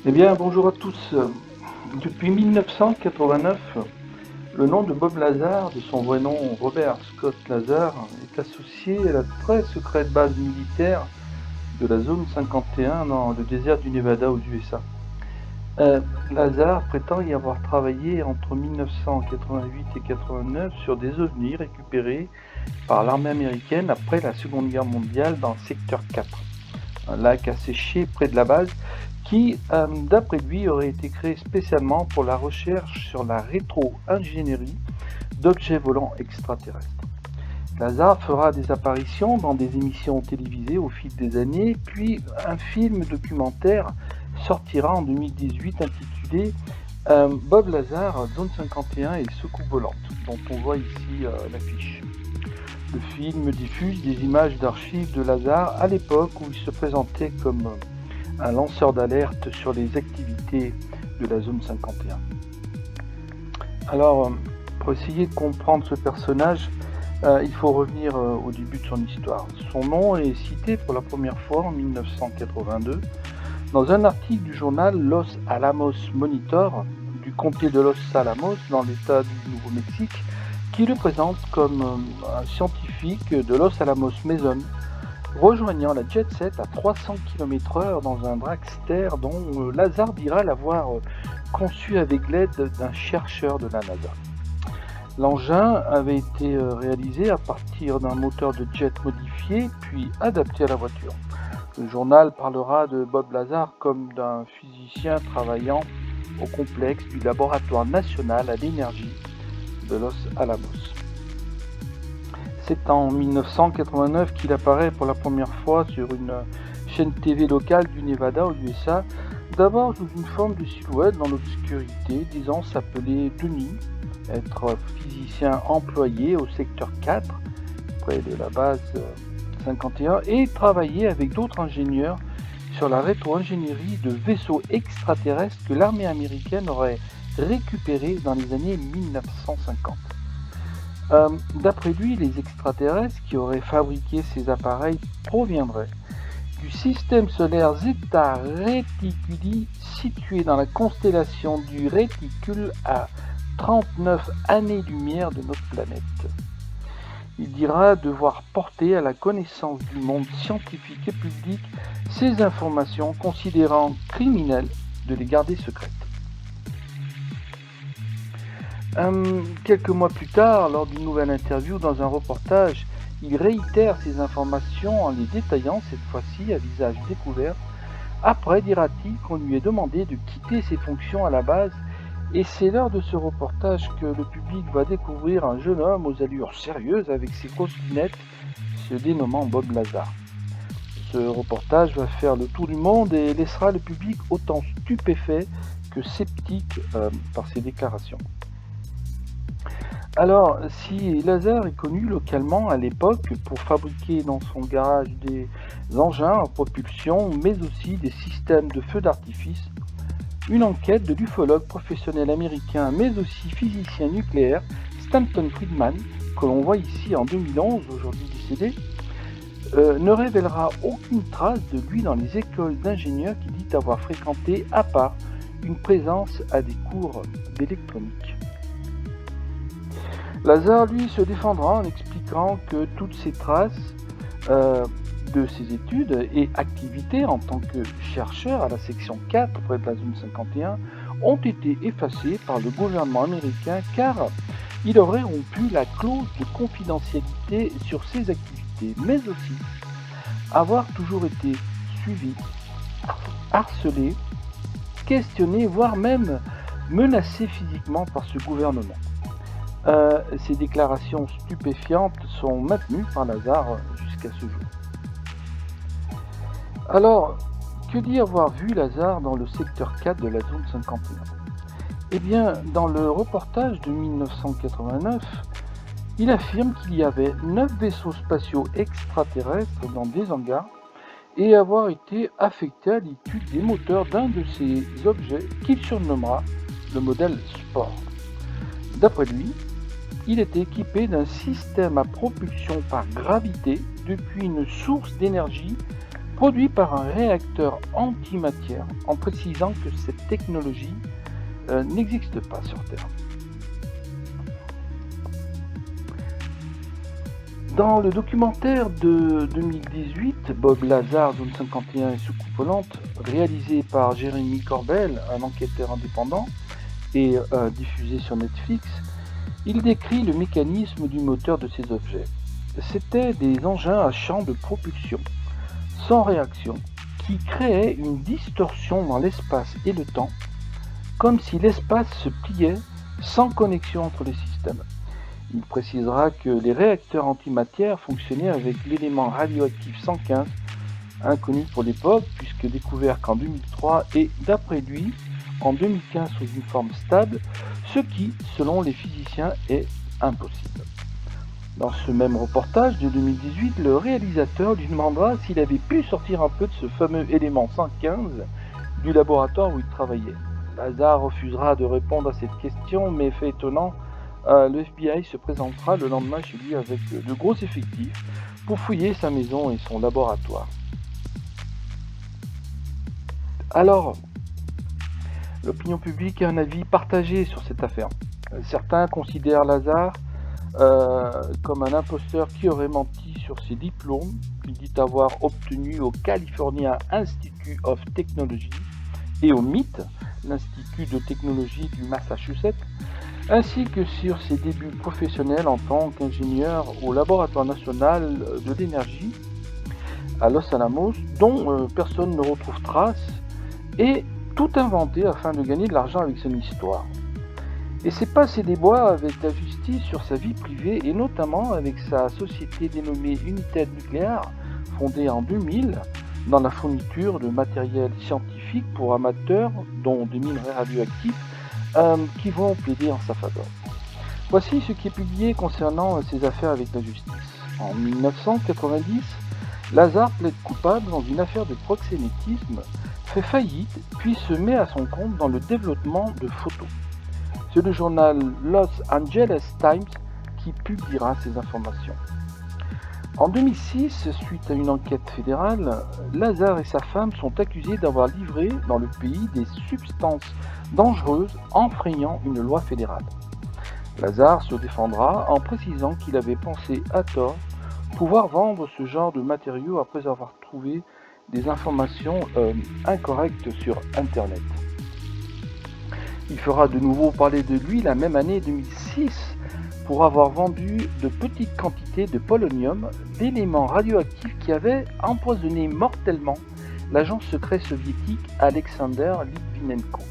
Eh bien, bonjour à tous. Depuis 1989, le nom de Bob Lazar, de son vrai nom Robert Scott Lazar, est associé à la très secrète base militaire de la zone 51 dans le désert du Nevada aux USA. Lazar prétend y avoir travaillé entre 1988 et 89 sur des ovnis récupérés par l'armée américaine après la Seconde Guerre mondiale dans le secteur 4, un lac asséché près de la base qui, d'après lui, aurait été créé spécialement pour la recherche sur la rétro-ingénierie d'objets volants extraterrestres. Lazar fera des apparitions dans des émissions télévisées au fil des années, puis un film documentaire sortira en 2018 intitulé Bob Lazar, Zone 51 et soucoupe volante, dont on voit ici l'affiche. Le film diffuse des images d'archives de Lazar à l'époque où il se présentait comme un lanceur d'alerte sur les activités de la zone 51. Alors, pour essayer de comprendre ce personnage, il faut revenir au début de son histoire. Son nom est cité pour la première fois en 1982 dans un article du journal Los Alamos Monitor du comté de Los Alamos dans l'état du Nouveau-Mexique, qui le présente comme un scientifique de Los Alamos Mason, rejoignant la Jet Set à 300 km/h dans un dragster dont Lazar dira l'avoir conçu avec l'aide d'un chercheur de la NASA. L'engin avait été réalisé à partir d'un moteur de jet modifié puis adapté à la voiture. Le journal parlera de Bob Lazar comme d'un physicien travaillant au complexe du Laboratoire national à l'énergie de Los Alamos. C'est en 1989 qu'il apparaît pour la première fois sur une chaîne TV locale du Nevada aux USA, d'abord sous une forme de silhouette dans l'obscurité, disant s'appeler Denis, être physicien employé au secteur 4, près de la base 51, et travailler avec d'autres ingénieurs sur la rétro-ingénierie de vaisseaux extraterrestres que l'armée américaine aurait récupérés dans les années 1950. D'après lui, les extraterrestres qui auraient fabriqué ces appareils proviendraient du système solaire Zeta Reticuli, situé dans la constellation du Réticule à 39 années-lumière de notre planète. Il dira devoir porter à la connaissance du monde scientifique et public ces informations, considérant criminel de les garder secrètes. Quelques mois plus tard, lors d'une nouvelle interview dans un reportage, il réitère ces informations en les détaillant cette fois-ci à visage découvert. Après, dira-t-il, qu'on lui ait demandé de quitter ses fonctions à la base, et c'est lors de ce reportage que le public va découvrir un jeune homme aux allures sérieuses avec ses grosses lunettes, se dénommant Bob Lazar. Ce reportage va faire le tour du monde et laissera le public autant stupéfait que sceptique par ses déclarations. Alors, si Lazar est connu localement à l'époque pour fabriquer dans son garage des engins à propulsion, mais aussi des systèmes de feux d'artifice, une enquête de l'ufologue professionnel américain, mais aussi physicien nucléaire, Stanton Friedman, que l'on voit ici en 2011, aujourd'hui décédé, ne révélera aucune trace de lui dans les écoles d'ingénieurs qu'il dit avoir fréquenté, à part une présence à des cours d'électronique. Lazar, lui, se défendra en expliquant que toutes ces traces de ses études et activités en tant que chercheur à la section 4 près de la zone 51 ont été effacées par le gouvernement américain car il aurait rompu la clause de confidentialité sur ses activités, mais aussi avoir toujours été suivi, harcelé, questionné, voire même menacé physiquement par ce gouvernement. Ces déclarations stupéfiantes sont maintenues par Lazar jusqu'à ce jour. Alors, que dit avoir vu Lazar dans le secteur 4 de la zone 51 ? Eh bien, dans le reportage de 1989, il affirme qu'il y avait 9 vaisseaux spatiaux extraterrestres dans des hangars et avoir été affecté à l'étude des moteurs d'un de ces objets qu'il surnommera le modèle Sport. D'après lui, il était équipé d'un système à propulsion par gravité depuis une source d'énergie produit par un réacteur antimatière, en précisant que cette technologie n'existe pas sur Terre. Dans le documentaire de 2018, Bob Lazar, Zone 51 et Soucoupe volante, réalisé par Jérémy Corbel, un enquêteur indépendant, et diffusé sur Netflix, il décrit le mécanisme du moteur de ces objets. C'étaient des engins à champ de propulsion, sans réaction, qui créaient une distorsion dans l'espace et le temps, comme si l'espace se pliait sans connexion entre les systèmes. Il précisera que les réacteurs antimatière fonctionnaient avec l'élément radioactif 115, inconnu pour l'époque puisque découvert qu'en 2003 et, d'après lui, en 2015 sous une forme stable, ce qui, selon les physiciens, est impossible. Dans ce même reportage de 2018, le réalisateur lui demandera s'il avait pu sortir un peu de ce fameux élément 115 du laboratoire où il travaillait. Lazar refusera de répondre à cette question, mais fait étonnant, le FBI se présentera le lendemain chez lui avec de gros effectifs pour fouiller sa maison et son laboratoire. Alors, l'opinion publique a un avis partagé sur cette affaire. Certains considèrent Lazar comme un imposteur qui aurait menti sur ses diplômes qu'il dit avoir obtenus au California Institute of Technology et au MIT, l'Institut de technologie du Massachusetts, ainsi que sur ses débuts professionnels en tant qu'ingénieur au Laboratoire national de l'énergie à Los Alamos, dont personne ne retrouve trace, et tout inventé afin de gagner de l'argent avec son histoire. Et c'est pas ses déboires avec la justice sur sa vie privée, et notamment avec sa société dénommée United Nuclear, fondée en 2000, dans la fourniture de matériel scientifique pour amateurs, dont des minerais radioactifs, qui vont plaider en sa faveur. Voici ce qui est publié concernant ses affaires avec la justice. En 1990, Lazar plaide coupable dans une affaire de proxénétisme, fait faillite, puis se met à son compte dans le développement de photos. C'est le journal Los Angeles Times qui publiera ces informations. En 2006, suite à une enquête fédérale, Lazar et sa femme sont accusés d'avoir livré dans le pays des substances dangereuses enfreignant une loi fédérale. Lazar se défendra en précisant qu'il avait pensé à tort pouvoir vendre ce genre de matériaux après avoir trouvé des informations incorrectes sur Internet. Il fera de nouveau parler de lui la même année 2006 pour avoir vendu de petites quantités de polonium, d'éléments radioactifs qui avaient empoisonné mortellement l'agent secret soviétique Alexander Litvinenko.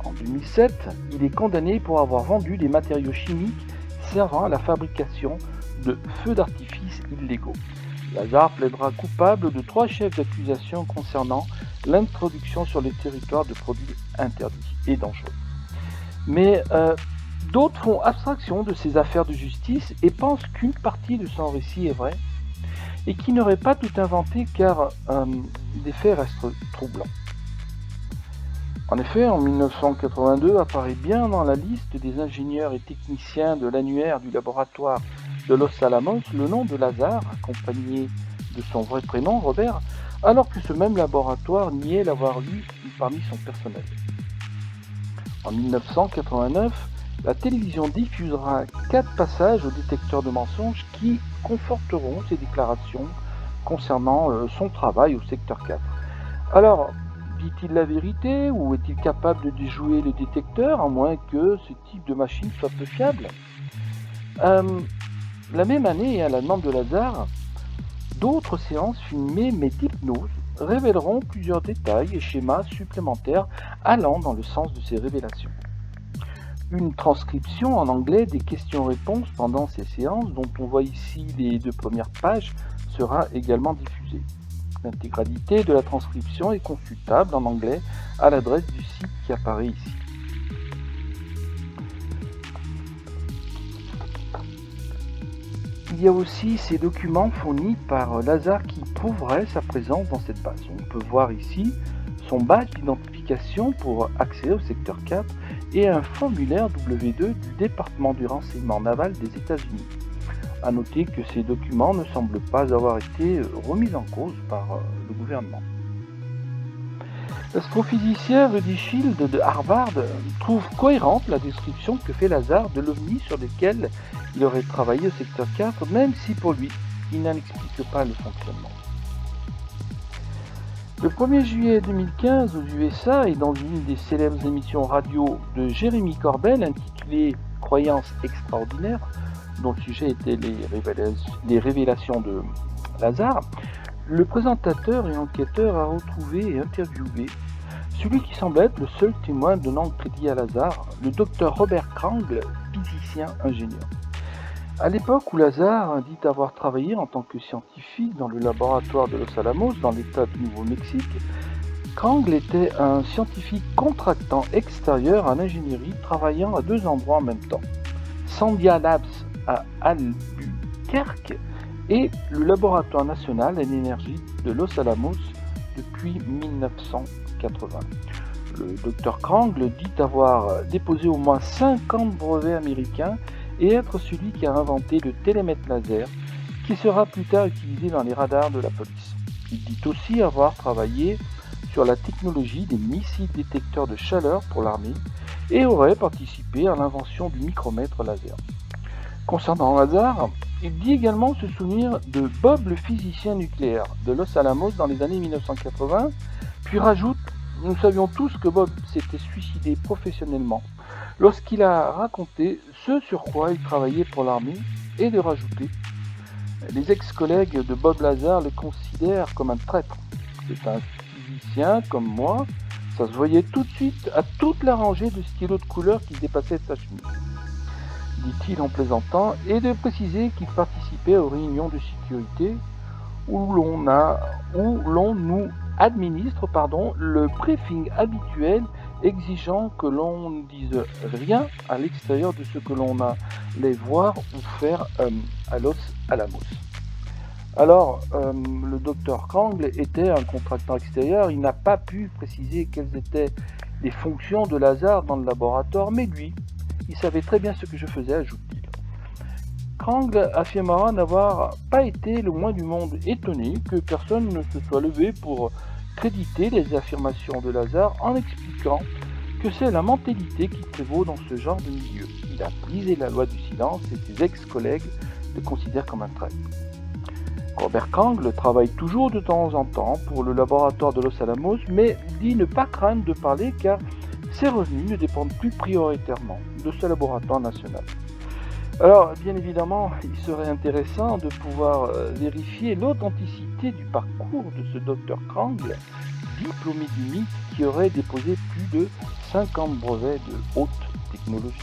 En 2007, il est condamné pour avoir vendu des matériaux chimiques servant à la fabrication de feux d'artifice illégaux. Lazar plaidera coupable de 3 chefs d'accusation concernant l'introduction sur le territoire de produits interdits et dangereux. Mais d'autres font abstraction de ces affaires de justice et pensent qu'une partie de son récit est vraie et qu'il n'aurait pas tout inventé car les faits restent troublants. En effet, en 1982 apparaît bien dans la liste des ingénieurs et techniciens de l'annuaire du laboratoire de Los Alamos le nom de Lazar, accompagné de son vrai prénom, Robert, alors que ce même laboratoire niait l'avoir eu parmi son personnel. En 1989, la télévision diffusera 4 passages au détecteur de mensonges qui conforteront ses déclarations concernant son travail au secteur 4. Alors, dit-il la vérité ou est-il capable de déjouer le détecteur à moins que ce type de machine soit peu fiable ? La même année, à la demande de Lazar, d'autres séances filmées mais d'hypnose révéleront plusieurs détails et schémas supplémentaires allant dans le sens de ces révélations. Une transcription en anglais des questions-réponses pendant ces séances, dont on voit ici les 2 premières pages, sera également diffusée. L'intégralité de la transcription est consultable en anglais à l'adresse du site qui apparaît ici. Il y a aussi ces documents fournis par Lazar qui prouveraient sa présence dans cette base. On peut voir ici son badge d'identification pour accéder au secteur 4 et un formulaire W2 du département du renseignement naval des États-Unis. À noter que ces documents ne semblent pas avoir été remis en cause par le gouvernement. L'astrophysicien Rudy Shield de Harvard trouve cohérente la description que fait Lazar de l'OVNI sur lesquels il aurait travaillé au secteur 4, même si pour lui, il n'en explique pas le fonctionnement. Le 1er juillet 2015 aux USA et dans une des célèbres émissions radio de Jeremy Corbell intitulée Croyances extraordinaires, dont le sujet était les révélations de Lazar, le présentateur et enquêteur a retrouvé et interviewé celui qui semble être le seul témoin donnant crédit à Lazar, le docteur Robert Krangle, physicien ingénieur. À l'époque où Lazar dit avoir travaillé en tant que scientifique dans le laboratoire de Los Alamos dans l'État du Nouveau-Mexique, Krangle était un scientifique contractant extérieur en ingénierie travaillant à 2 endroits en même temps. Sandia Labs à Albuquerque et le laboratoire national à l'énergie de Los Alamos depuis 1980. Le Dr Krangle dit avoir déposé au moins 50 brevets américains et être celui qui a inventé le télémètre laser qui sera plus tard utilisé dans les radars de la police. Il dit aussi avoir travaillé sur la technologie des missiles détecteurs de chaleur pour l'armée et aurait participé à l'invention du micromètre laser. Concernant Lazar, il dit également se souvenir de Bob le physicien nucléaire de Los Alamos dans les années 1980, puis rajoute « Nous savions tous que Bob s'était suicidé professionnellement » lorsqu'il a raconté ce sur quoi il travaillait pour l'armée et de rajouter « Les ex-collègues de Bob Lazar le considèrent comme un traître. C'est un physicien comme moi, ça se voyait tout de suite à toute la rangée de stylos de couleur qui dépassait sa chemise. » dit-il en plaisantant, et de préciser qu'il participait aux réunions de sécurité où l'on nous administre le briefing habituel exigeant que l'on ne dise rien à l'extérieur de ce que l'on allait voir ou faire à Los Alamos. Alors, le docteur Krangle était un contractant extérieur, il n'a pas pu préciser quelles étaient les fonctions de Lazar dans le laboratoire, mais lui, il savait très bien ce que je faisais, ajoute-t-il. Krangle affirmera n'avoir pas été le moins du monde étonné que personne ne se soit levé pour créditer les affirmations de Lazar en expliquant que c'est la mentalité qui prévaut dans ce genre de milieu. Il a brisé la loi du silence et ses ex-collègues le considèrent comme un traître. Robert Krangle travaille toujours de temps en temps pour le laboratoire de Los Alamos, mais dit ne pas craindre de parler car ses revenus ne dépendent plus prioritairement de ce laboratoire national. Alors, bien évidemment, il serait intéressant de pouvoir vérifier l'authenticité du parcours de ce docteur Krangle, diplômé du MIT, qui aurait déposé plus de 50 brevets de haute technologie.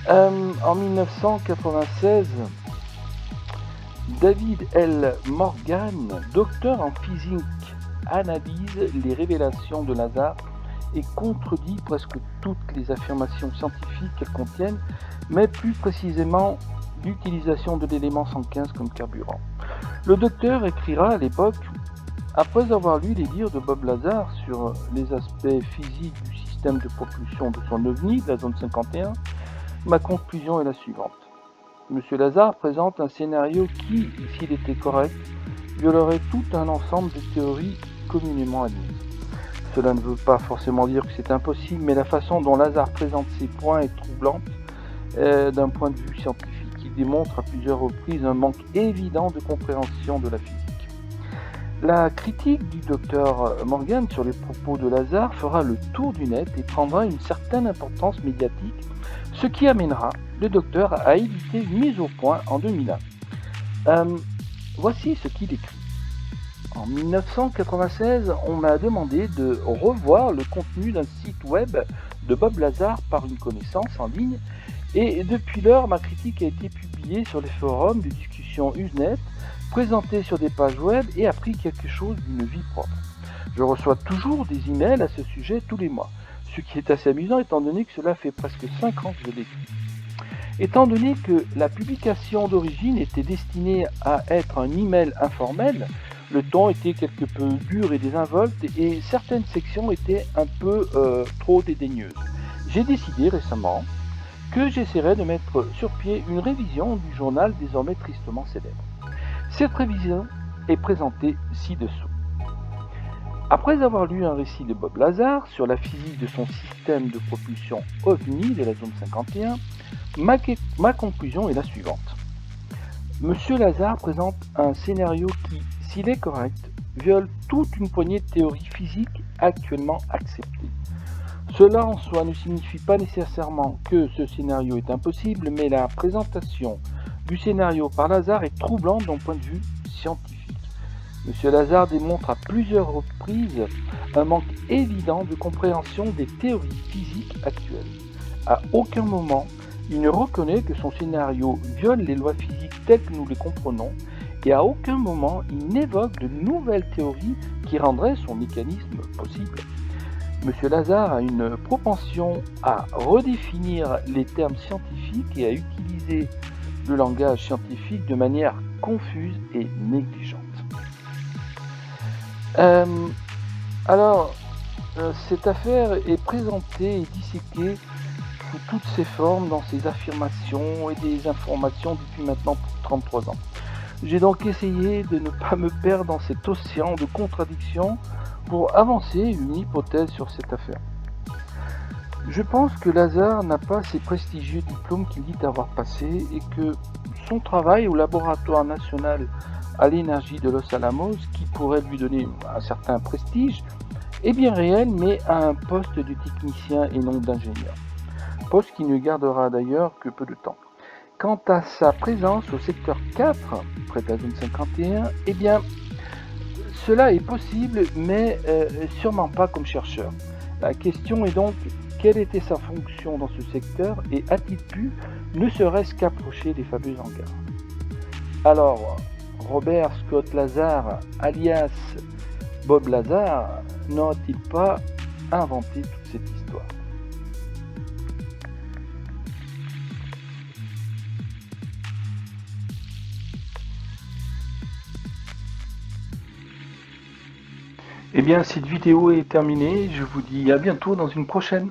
En 1996, David L. Morgan, docteur en physique, analyse les révélations de Lazar et contredit presque toutes les affirmations scientifiques qu'elles contiennent, mais plus précisément l'utilisation de l'élément 115 comme carburant. Le docteur écrira à l'époque « Après avoir lu les dires de Bob Lazar sur les aspects physiques du système de propulsion de son OVNI, de la zone 51, ma conclusion est la suivante. Monsieur Lazar présente un scénario qui, s'il était correct, violerait tout un ensemble de théories communément admises. Cela ne veut pas forcément dire que c'est impossible, mais la façon dont Lazar présente ses points est troublante d'un point de vue scientifique. Il démontre à plusieurs reprises un manque évident de compréhension de la physique. La critique du docteur Morgan sur les propos de Lazar fera le tour du net et prendra une certaine importance médiatique, ce qui amènera le docteur à éditer une mise au point en 2001. Voici ce qu'il écrit. En 1996, on m'a demandé de revoir le contenu d'un site web de Bob Lazar par une connaissance en ligne, et depuis lors, ma critique a été publiée sur les forums de discussion Usenet, présentée sur des pages web et a pris quelque chose d'une vie propre. Je reçois toujours des emails à ce sujet tous les mois, ce qui est assez amusant étant donné que cela fait presque 5 ans que je l'écris. Étant donné que la publication d'origine était destinée à être un email informel, le ton était quelque peu dur et désinvolte et certaines sections étaient un peu trop dédaigneuses. J'ai décidé récemment que j'essaierai de mettre sur pied une révision du journal désormais tristement célèbre. Cette révision est présentée ci-dessous. Après avoir lu un récit de Bob Lazar sur la physique de son système de propulsion OVNI de la zone 51, ma conclusion est la suivante. Monsieur Lazar présente un scénario qui, s'il est correct, viole toute une poignée de théories physiques actuellement acceptées. Cela en soi ne signifie pas nécessairement que ce scénario est impossible, mais la présentation du scénario par Lazar est troublante d'un point de vue scientifique. M. Lazar démontre à plusieurs reprises un manque évident de compréhension des théories physiques actuelles. À aucun moment, il ne reconnaît que son scénario viole les lois physiques telles que nous les comprenons, et à aucun moment il n'évoque de nouvelles théories qui rendraient son mécanisme possible. M. Lazar a une propension à redéfinir les termes scientifiques et à utiliser le langage scientifique de manière confuse et négligente. Cette affaire est présentée et disséquée sous toutes ses formes dans ses affirmations et des informations depuis maintenant 33 ans. J'ai donc essayé de ne pas me perdre dans cet océan de contradictions pour avancer une hypothèse sur cette affaire. Je pense que Lazar n'a pas ces prestigieux diplômes qu'il dit avoir passés et que son travail au laboratoire national à l'énergie de Los Alamos, qui pourrait lui donner un certain prestige, est bien réel, mais à un poste de technicien et non d'ingénieur. Poste qui ne gardera d'ailleurs que peu de temps. Quant à sa présence au secteur 4, près de la zone 51, eh bien, cela est possible, mais sûrement pas comme chercheur. La question est donc, quelle était sa fonction dans ce secteur et a-t-il pu, ne serait-ce qu'approcher les fameux hangars? Alors, Robert Scott Lazar, alias Bob Lazar, n'a-t-il pas inventé toute cette histoire? Eh bien, cette vidéo est terminée. Je vous dis à bientôt dans une prochaine.